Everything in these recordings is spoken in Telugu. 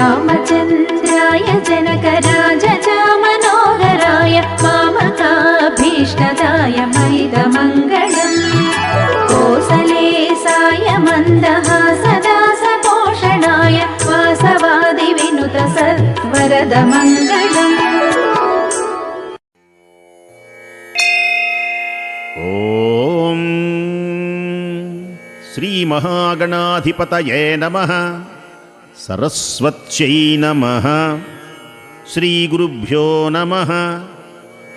रामचन्द्राय जनकराजचामनोहराय मामकाभीष्टदाय मैदमङ्गलम् कोसलेशाय मन्दहासदासपोषणाय वासवादिविनुत सत्वरदमङ्गलम्। ఓం శ్రీ మహాగణాధిపతయే నమః. సరస్వత్యై నమః. శ్రీ గురుభ్యో నమః.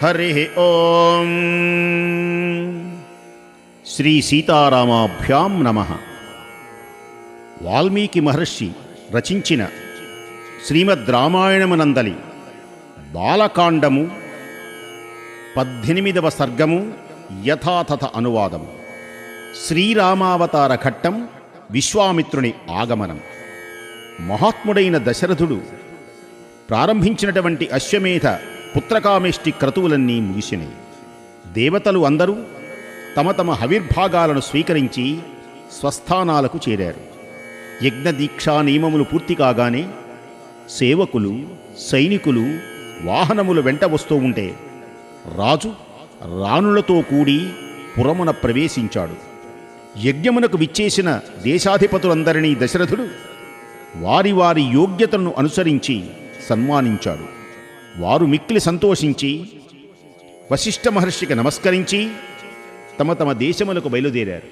హరి ఓం. శ్రీ సీతారామాభ్యాం నమః. వాల్మీకి మహర్షి రచించిన శ్రీమద్ రామాయణమునందలి బాలకాండము 18వ సర్గము యథాతథ అనువాదము. శ్రీరామావతార ఘట్టం, విశ్వామిత్రుని ఆగమనం. మహాత్ముడైన దశరథుడు ప్రారంభించినటువంటి అశ్వమేధ పుత్రకామేష్టి క్రతువులన్నీ ముగిసినాయి. దేవతలు అందరూ తమ తమ హవిర్భాగాలను స్వీకరించి స్వస్థానాలకు చేరారు. యజ్ఞదీక్షా నియమములు పూర్తి కాగానే సేవకులు, సైనికులు వాహనములు వెంట వస్తూ ఉంటే రాజు రాణులతో కూడి పురమున ప్రవేశించాడు. యజ్ఞమునకు విచ్చేసిన దేశాధిపతులందరినీ దశరథుడు వారి వారి యోగ్యతలను అనుసరించి సన్మానించాడు. వారు మిక్కిలి సంతోషించి వశిష్ఠ మహర్షికి నమస్కరించి తమ తమ దేశములకు బయలుదేరారు.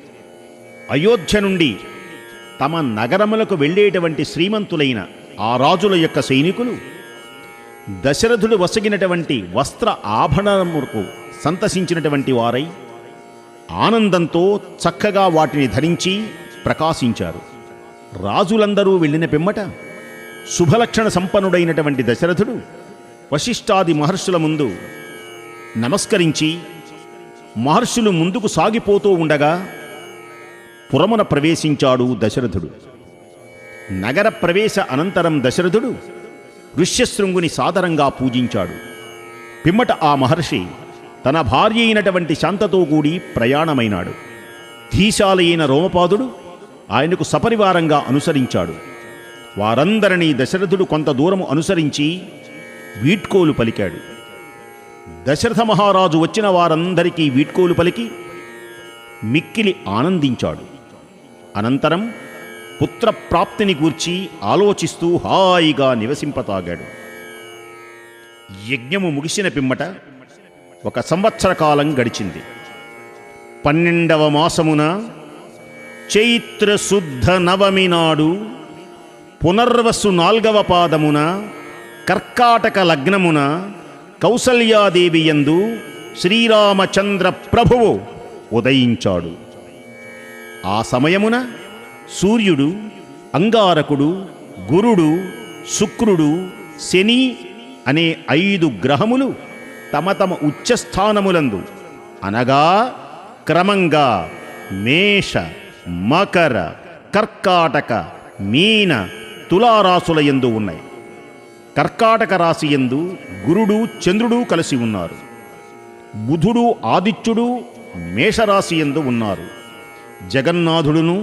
అయోధ్య నుండి తమ నగరములకు వెళ్ళేటువంటి శ్రీమంతులైన ఆ రాజుల యొక్క సైనికులు దశరథుడు వసగినటువంటి వస్త్ర ఆభరణములకు సంతసించినటువంటి వారై ఆనందంతో చక్కగా వాటిని ధరించి ప్రకాశించారు. రాజులందరూ వెళ్ళిన పిమ్మట శుభలక్షణ సంపన్నుడైనటువంటి దశరథుడు వశిష్ఠాది మహర్షుల ముందు నమస్కరించి మహర్షులు ముందుకు సాగిపోతూ ఉండగా పురమున ప్రవేశించాడు దశరథుడు. నగర ప్రవేశ అనంతరం దశరథుడు ఋష్యశృంగుని సాదరంగా పూజించాడు. పిమ్మట ఆ మహర్షి తన భార్య అయినటువంటి శాంతతో కూడి ప్రయాణమైనాడు. ధీశాలైన రోమపాదుడు ఆయనకు సపరివారంగా అనుసరించాడు. వారందరినీ దశరథుడు కొంత దూరము అనుసరించి వీడ్కోలు పలికాడు. దశరథ మహారాజు వచ్చిన వారందరికీ వీడ్కోలు పలికి మిక్కిలి ఆనందించాడు. అనంతరం పుత్రప్రాప్తిని గూర్చి ఆలోచిస్తూ హాయిగా నివసింపతాగాడు. యజ్ఞము ముగిసిన పిమ్మట 1 సంవత్సర కాలం గడిచింది. 12వ మాసమున చైత్రశుద్ధ నవమి నాడు పునర్వసు 4వ పాదమున కర్కాటక లగ్నమున కౌసల్యాదేవి యందు శ్రీరామచంద్ర ప్రభువు ఉదయించాడు. ఆ సమయమున సూర్యుడు, అంగారకుడు, గురుడు, శుక్రుడు, శని అనే 5 గ్రహములు తమ తమ ఉచ్చస్థానములందు అనగా క్రమంగా మేష, మకర, కర్కాటక, మీన, తులారాశుల యందు ఉన్నాయి. కర్కాటక రాశి యందు గురుడు, చంద్రుడు కలిసి ఉన్నారు. బుధుడు, ఆదిత్యుడు మేషరాశి యందు ఉన్నారు. జగన్నాథుడును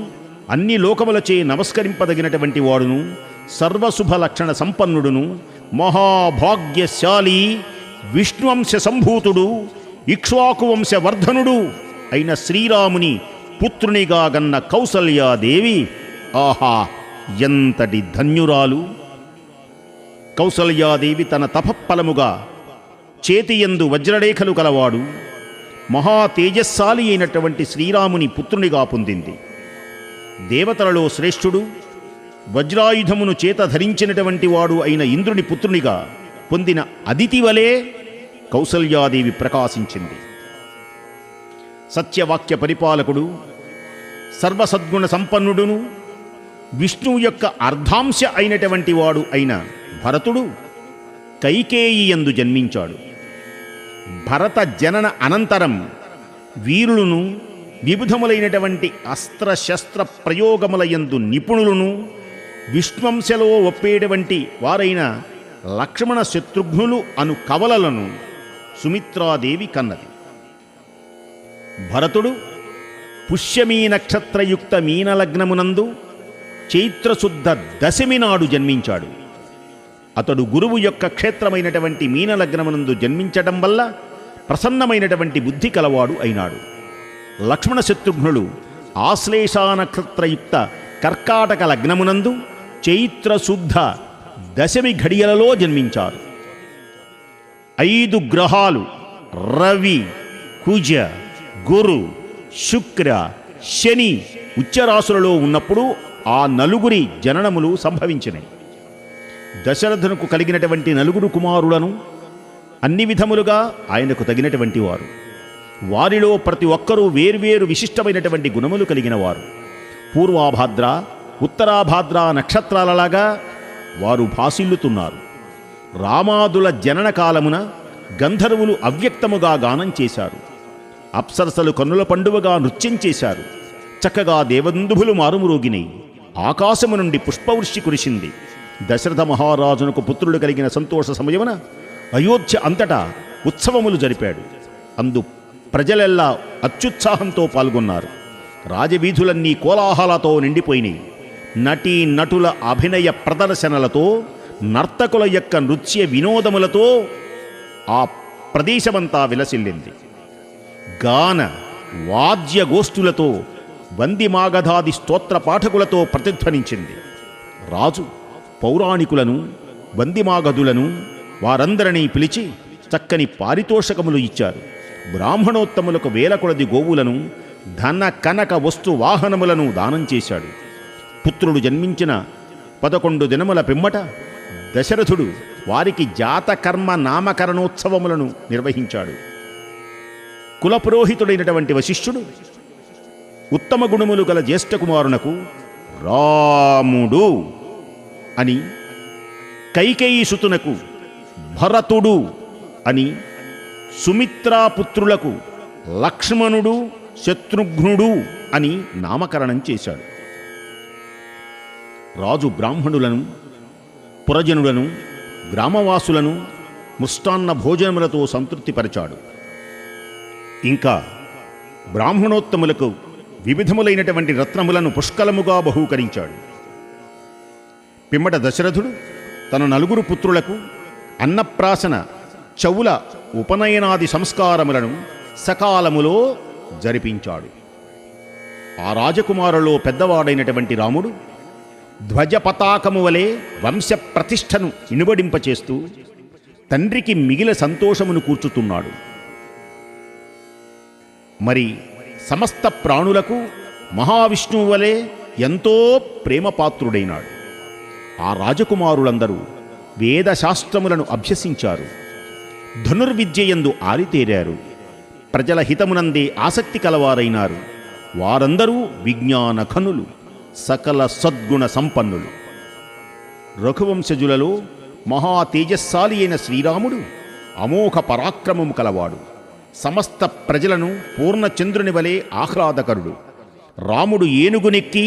అన్ని లోకములచే నమస్కరింపదగినటువంటి వాడును, సర్వశుభ లక్షణ సంపన్నుడును, మహాభాగ్యశాలి, విష్ణువంశ సంభూతుడు, ఇక్ష్వాకువంశ వర్ధనుడు అయిన శ్రీరాముని పుత్రునిగా గన్న కౌసల్యాదేవి ఆహా ఎంతటి ధన్యురాలు! కౌసల్యాదేవి తన తపఫలముగా చేతియందు వజ్రరేఖలు కలవాడు, మహా తేజస్శాలి అయినటువంటి శ్రీరాముని పుత్రునిగా పొందింది. దేవతలలో శ్రేష్ఠుడు, వజ్రాయుధమును చేత ధరించినటువంటి వాడు అయిన ఇంద్రుని పుత్రునిగా పొందిన అదితి వలె కౌసల్యాదేవి ప్రకాశించింది. సత్యవాక్య పరిపాలకుడు, సర్వసద్గుణ సంపన్నుడును, విష్ణువు యొక్క అర్ధాంశ అయినటువంటి వాడు అయిన భరతుడు కైకేయి యందు జన్మించాడు. భరత జనన అనంతరం వీరులను, వివిధములైనటువంటి అస్త్రశస్త్ర ప్రయోగముల యందు నిపుణులను, విష్ణువంశలో ఒప్పేటువంటి వారైన లక్ష్మణ శత్రుఘ్నులు అను కవలలను సుమిత్రాదేవి కన్నది. భరతుడు పుష్యమీ నక్షత్రయుక్త మీనలగ్నమునందు చైత్రశుద్ధ దశమి నాడు జన్మించాడు. అతడు గురువు యొక్క క్షేత్రమైనటువంటి మీనలగ్నమునందు జన్మించటం వల్ల ప్రసన్నమైనటువంటి బుద్ధి కలవాడు అయినాడు. లక్ష్మణ శత్రుఘ్నులు ఆశ్లేషా నక్షత్రయుక్త కర్కాటక లగ్నమునందు చైత్రశుద్ధ దశమి ఘడియలలో జన్మించారు. 5 గ్రహాలు రవి, కుజ, గురు, శుక్ర, శని ఉచ్చరాశులలో ఉన్నప్పుడు ఆ నలుగురి జననములు సంభవించినాయి. దశరథునకు కలిగినటువంటి 4 కుమారులను అన్ని విధములుగా ఆయనకు తగినటువంటి వారు. వారిలో ప్రతి ఒక్కరూ వేర్వేరు విశిష్టమైనటువంటి గుణములు కలిగిన వారు. పూర్వాభాద్ర, ఉత్తరాభాద్ర నక్షత్రాలలాగా వారు భాసిల్లుతున్నారు. రామాదుల జనన కాలమున గంధర్వులు అవ్యక్తముగా గానం చేశారు. అప్సరసలు కన్నుల పండువగా నృత్యం చేశారు. చక్కగా దేవందుభులు మారుమురోగినాయి. ఆకాశము నుండి పుష్పవృష్టి కురిసింది. దశరథ మహారాజునకు పుత్రుడు కలిగిన సంతోష సమయమున అయోధ్య అంతటా ఉత్సవములు జరిపాడు. అందు ప్రజలెల్లా అత్యుత్సాహంతో పాల్గొన్నారు. రాజవీధులన్నీ కోలాహలతో నిండిపోయినాయి. నటీ నటుల అభినయ ప్రదర్శనలతో, నర్తకుల యొక్క నృత్య వినోదములతో ఆ ప్రదేశమంతా విలసిల్లింది. గాన వాద్య గోష్ఠులతో, వందిమాగధాది స్తోత్ర పాఠకులతో ప్రతిధ్వనించింది. రాజు పౌరాణికులను, వందిమాగధులను వారందరినీ పిలిచి చక్కని పారితోషకములు ఇచ్చారు. బ్రాహ్మణోత్తములకు 1000 కొలది గోవులను, ధన కనక వస్తు వాహనములను దానం చేశాడు. పుత్రుడు జన్మించిన 11 దినముల పిమ్మట దశరథుడు వారికి జాతకర్మ నామకరణోత్సవములను నిర్వహించాడు. కులపురోహితుడైనటువంటి వశిష్ఠుడు ఉత్తమ గుణములు గల జ్యేష్ఠ కుమారునకు రాముడు అని, కైకేయి సుతునకు భరతుడు అని, సుమిత్రాపుత్రులకు లక్ష్మణుడు, శత్రుఘ్నుడు అని నామకరణం చేశాడు. రాజు బ్రాహ్మణులను, పురజనులను, గ్రామవాసులను ముష్టాన్న భోజనములతో సంతృప్తిపరిచాడు. ఇంకా బ్రాహ్మణోత్తములకు వివిధములైనటువంటి రత్నములను పుష్కలముగా బహూకరించాడు. పిమ్మట దశరథుడు తన 4 పుత్రులకు అన్నప్రాసన, చౌల ఉపనయనాది సంస్కారములను సకాలములో జరిపించాడు. ఆ రాజకుమారులో పెద్దవాడైనటువంటి రాముడు ధ్వజ పతాకము వలె వంశ ప్రతిష్టను ఇనుబడింపచేస్తూ తండ్రికి మిగిలిన సంతోషమును కూర్చుతున్నాడు. మరి సమస్త ప్రాణులకు మహావిష్ణువు వలె ఎంతో ప్రేమపాత్రుడైనాడు. ఆ రాజకుమారులందరూ వేదశాస్త్రములను అభ్యసించారు. ధనుర్విద్యయందు ఆరితేరారు. ప్రజల హితమునందే ఆసక్తి కలవారైనారు. వారందరూ విజ్ఞాన ఖనులు, సకల సద్గుణ సంపన్నులు. రఘువంశజులలో మహా తేజస్శాలి అయిన శ్రీరాముడు అమోఘ పరాక్రమము కలవాడు. సమస్త ప్రజలను పూర్ణచంద్రుని వలె ఆహ్లాదకరుడు. రాముడు ఏనుగునెక్కి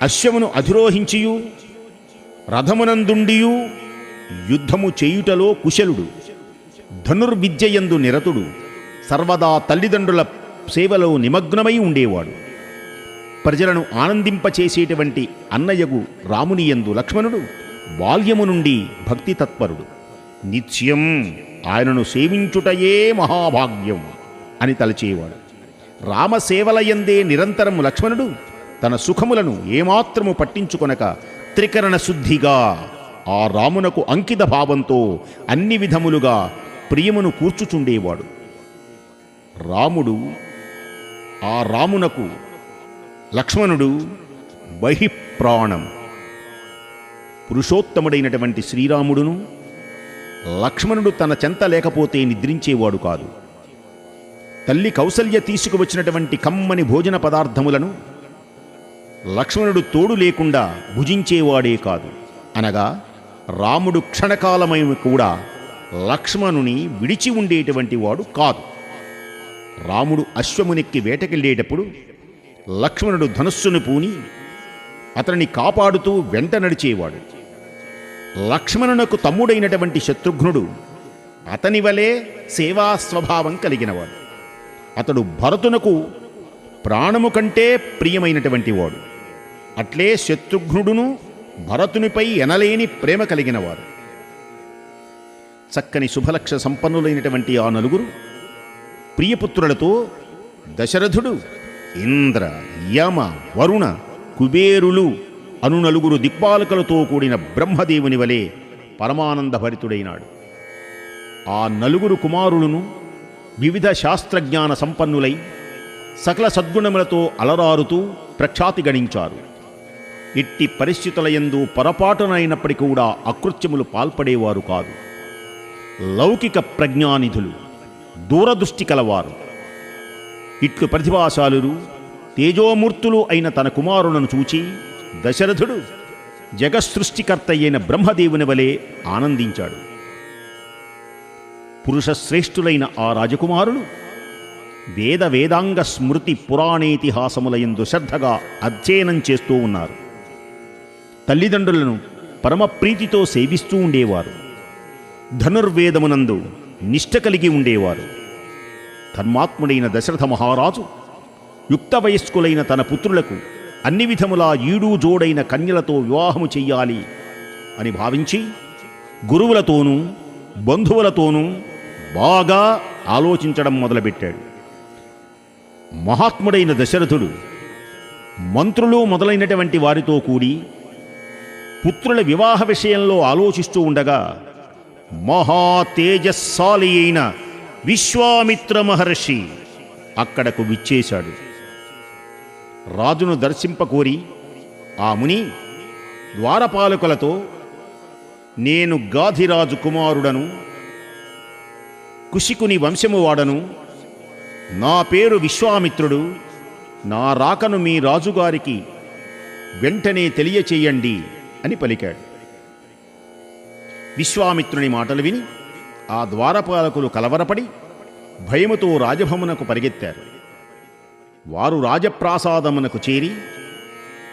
అశ్వమును అధిరోహించియు రథమునందుండియు యుద్ధము చేయుటలో కుశలుడు. ధనుర్విద్యయందు నిరతుడు. సర్వదా తల్లిదండ్రుల సేవలో నిమగ్నమై ఉండేవాడు. ప్రజలను ఆనందింపచేసేటువంటి అన్నయ్యగు రామునియందు లక్ష్మణుడు బాల్యము నుండి భక్తి తత్పరుడు. నిత్యం ఆయనను సేవించుటయే మహాభాగ్యం అని తలచేవాడు. రామసేవలయందే నిరంతరము లక్ష్మణుడు తన సుఖములను ఏమాత్రము పట్టించుకొనక త్రికరణ శుద్ధిగా ఆ రామునకు అంకిత భావంతో అన్ని విధములుగా ప్రియమును కూర్చుచుండేవాడు. ఆ రామునకు లక్ష్మణుడు బహిప్రాణం. పురుషోత్తముడైనటువంటి శ్రీరాముడును లక్ష్మణుడు తన చెంత లేకపోతే నిద్రించేవాడు కాదు. తల్లి కౌసల్య తీసుకువచ్చినటువంటి కమ్మని భోజన పదార్థములను లక్ష్మణుడు తోడు లేకుండా భుజించేవాడే కాదు. అనగా రాముడు క్షణకాలమైన కూడా లక్ష్మణుని విడిచి ఉండేటువంటి వాడు కాదు. రాముడు అశ్వమునెక్కి వేటకెళ్ళేటప్పుడు లక్ష్మణుడు ధనుస్సును పూని అతనిని కాపాడుతూ వెంట నడిచేవాడు. లక్ష్మణునకు తమ్ముడైనటువంటి శత్రుఘ్నుడు అతని వలె సేవా స్వభావం కలిగినవాడు. అతడు భరతునకు ప్రాణము కంటే ప్రియమైనటువంటి వాడు. అట్లే శత్రుఘ్నుడును భరతునిపై ఎనలేని ప్రేమ కలిగినవారు. చక్కని శుభలక్ష సంపన్నులైనటువంటి ఆ నలుగురు ప్రియపుత్రులతో దశరథుడు ఇంద్ర, యమ, వరుణ, కుబేరులు అను నలుగురు దిక్పాలకులతో కూడిన బ్రహ్మదేవుని వలె పరమానందభరితుడైనాడు. ఆ నలుగురు కుమారులను వివిధ శాస్త్రజ్ఞాన సంపన్నులై సకల సద్గుణములతో అలరారుతూ ప్రఖ్యాతి గణించారు. ఇట్టి పరిస్థితులయందు పొరపాటునైనప్పటికీ కూడా అకృత్యములు పాల్పడేవారు కాదు. లౌకిక ప్రజ్ఞానిధులు, దూరదృష్టి కలవారు. ఇట్లు ప్రతిభాశాలురు, తేజోమూర్తులు అయిన తన కుమారులను చూచి దశరథుడు జగత్సృష్టికర్త అయిన బ్రహ్మదేవుని వలె ఆనందించాడు. పురుషశ్రేష్ఠులైన ఆ రాజకుమారులు వేదాంగ స్మృతి పురాణేతిహాసములయందు శ్రద్ధగా అధ్యయనం చేస్తూ ఉన్నారు. తల్లిదండ్రులను పరమప్రీతితో సేవిస్తూ ఉండేవారు. ధనుర్వేదమునందు నిష్ఠ కలిగి ఉండేవారు. ధర్మాత్ముడైన దశరథ మహారాజు యుక్త వయస్కులైన తన పుత్రులకు అన్ని విధములా ఈడూ జోడైన కన్యలతో వివాహము చెయ్యాలి అని భావించి గురువులతోనూ బంధువులతోనూ బాగా ఆలోచించడం మొదలుపెట్టాడు. మహాత్ముడైన దశరథుడు మంత్రులు మొదలైనటువంటి వారితో కూడి పుత్రుల వివాహ విషయంలో ఆలోచిస్తూ ఉండగా మహాతేజస్సాలి అయిన విశ్వామిత్ర మహర్షి అక్కడకు విచ్చేశాడు. రాజును దర్శింపకోరి ఆ ముని ద్వారపాలకులతో, నేను గాధిరాజు కుమారుడను, కుశికుని వంశము వాడను, నా పేరు విశ్వామిత్రుడు, నా రాకను మీ రాజుగారికి వెంటనే తెలియచేయండి అని పలికాడు. విశ్వామిత్రుని మాటలు విని ఆ ద్వారపాలకులు కలవరపడి భయముతో రాజభవనకు పరిగెత్తారు. వారు రాజప్రాసాదమునకు చేరి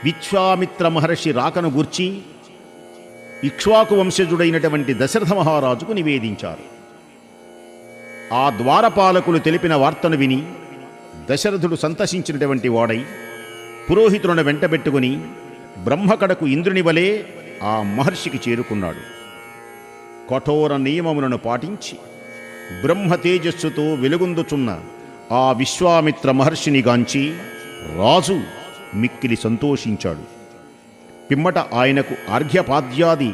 విశ్వామిత్ర మహర్షి రాకను గూర్చి ఇక్ష్వాకు వంశజుడైనటువంటి దశరథ మహారాజుకు నివేదించారు. ఆ ద్వారపాలకులు తెలిపిన వార్తను విని దశరథుడు సంతసించినటువంటి వాడై పురోహితులను వెంటబెట్టుకుని బ్రహ్మకడకు ఇంద్రుని వలె ఆ మహర్షికి చేరుకున్నాడు. కఠోర నియమములను పాటించి బ్రహ్మ తేజస్సుతో వెలుగొందుచున్న ఆ విశ్వామిత్ర మహర్షిని గాంచి రాజు మిక్కిలి సంతోషించాడు. పిమ్మట ఆయనకు అర్ఘ్యపాద్యాది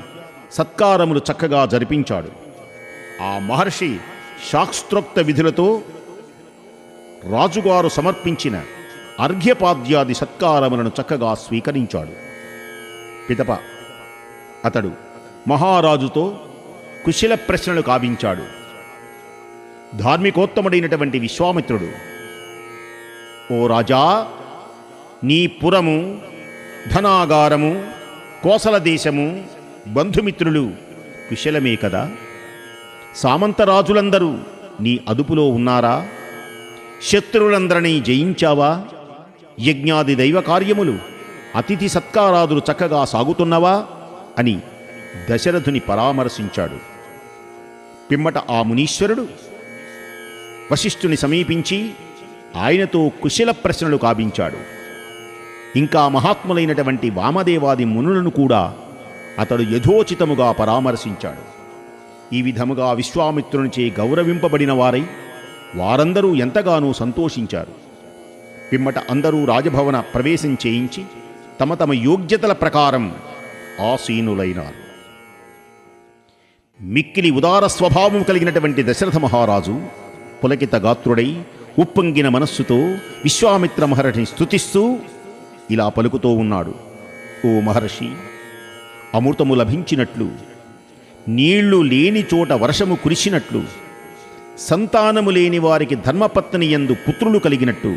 సత్కారములు చక్కగా జరిపించాడు. ఆ మహర్షి శాస్త్రోక్త విధులతో రాజుగారు సమర్పించిన అర్ఘ్యపాద్యాది సత్కారములను చక్కగా స్వీకరించాడు. పిదప అతడు మహారాజుతో కుశల ప్రశ్నలు కావించాడు. ధార్మికోత్తముడైనటువంటి విశ్వామిత్రుడు, ఓ రాజా, నీ పురము, ధనాగారము, కోసల దేశము, బంధుమిత్రులు కుశలమే కదా? సామంతరాజులందరూ నీ అదుపులో ఉన్నారా? శత్రువులందరినీ జయించావా? యజ్ఞాది దైవ కార్యములు, అతిథి సత్కారాదులు చక్కగా సాగుతున్నవా అని దశరథుని పరామర్శించాడు. పిమ్మట ఆ మునీశ్వరుడు వశిష్ఠుని సమీపించి ఆయనతో కుశల ప్రశ్నలు కావించాడు. ఇంకా మహాత్ములైనటువంటి వామదేవాది మునులను కూడా అతడు యథోచితముగా పరామర్శించాడు. ఈ విధముగా విశ్వామిత్రునిచే గౌరవింపబడిన వారై వారందరూ ఎంతగానో సంతోషించారు. పిమ్మట అందరూ రాజభవన ప్రవేశం చేయించి తమ తమ యోగ్యతల ప్రకారం ఆసీనులైనారు. మిక్కిలి ఉదార స్వభావం కలిగినటువంటి దశరథ మహారాజు పులకిత గాత్రుడై ఉప్పొంగిన మనస్సుతో విశ్వామిత్ర మహర్షిని స్తుతిస్తూ ఇలా పలుకుతూ ఉన్నాడు. ఓ మహర్షి, అమృతము లభించినట్లు, నీళ్లు లేని చోట వర్షము కురిసినట్లు, సంతానము లేని వారికి ధర్మపత్ని యందు పుత్రులు కలిగినట్టు,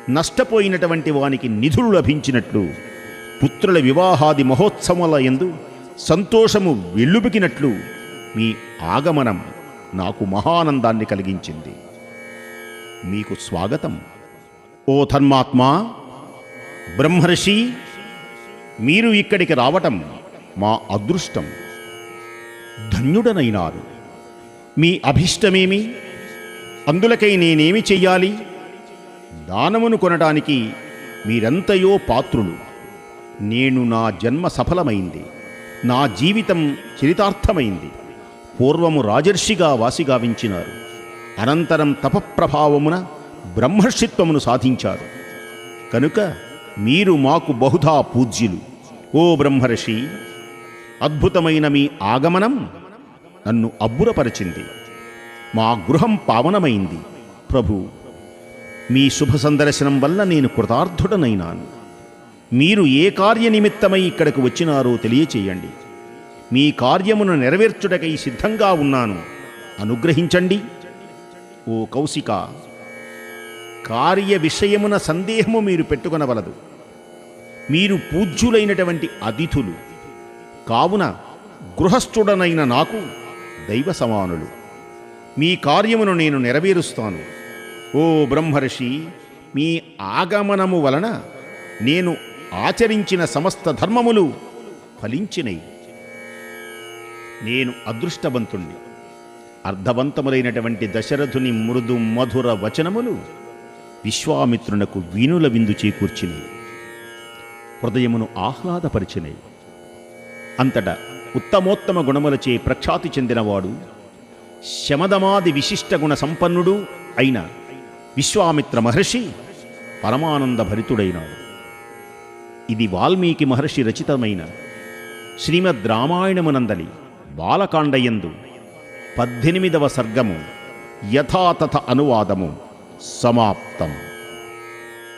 నష్టపోయినటువంటి వానికి నిధులు లభించినట్లు, పుత్రుల వివాహాది మహోత్సవాల యందు సంతోషము వెల్లుబికినట్లు మీ ఆగమనం నాకు మహానందాన్ని కలిగించింది. మీకు స్వాగతం. ఓ ధర్మాత్మా, బ్రహ్మర్షి, మీరు ఇక్కడికి రావటం మా అదృష్టం. ధన్యుడనైనారు. మీ అభిష్టమేమి? అందులకై నేనేమి చెయ్యాలి? దానమును కొనడానికి మీరెంతయో పాత్రులు. నేను నా జన్మ సఫలమైంది, నా జీవితం చరితార్థమైంది. పూర్వము రాజర్షిగా వాసిగావించినారు, అనంతరం తపప్రభావమున బ్రహ్మర్షిత్వమును సాధించారు. కనుక మీరు మాకు బహుధా పూజ్యులు. ఓ బ్రహ్మర్షి, అద్భుతమైన మీ ఆగమనం నన్ను అబ్బురపరిచింది. మా గృహం పావనమైంది. ప్రభు, మీ శుభ సందర్శనం వల్ల నేను కృతార్థుడనైనాను. మీరు ఏ కార్యనిమిత్తమై ఇక్కడికి వచ్చినారో తెలియచేయండి. మీ కార్యమును నెరవేర్చుటకై సిద్ధంగా ఉన్నాను, అనుగ్రహించండి. ఓ కౌశిక, కార్య విషయమున సందేహము మీరు పెట్టుకొనవలదు. మీరు పూజ్యులైనటువంటి అతిథులు కావున గృహస్థుడనైన నాకు దైవ సమానులు. మీ కార్యమును నేను నెరవేరుస్తాను. ఓ బ్రహ్మర్షి, మీ ఆగమనము వలన నేను ఆచరించిన సమస్త ధర్మములు ఫలించినయి. నేను అదృష్టవంతుణ్ణి. అర్థవంతములైనటువంటి దశరథుని మృదు మధుర వచనములు విశ్వామిత్రునకు వీణుల విందు చేకూర్చినయి, హృదయమును ఆహ్లాదపరిచినయి. అంతటా ఉత్తమోత్తమ గుణములచే ప్రఖ్యాతి చెందినవాడు, శమదమాది విశిష్ట గుణ సంపన్నుడు అయిన విశ్వామిత్ర మహర్షి పరమానంద భరితుడైనాడు. ఇది వాల్మీకి మహర్షి రచితమైన శ్రీమద్ రామాయణమునందలి బాలకాండయందు 18వ సర్గము యథాతథ అనువాదము సమాప్తం.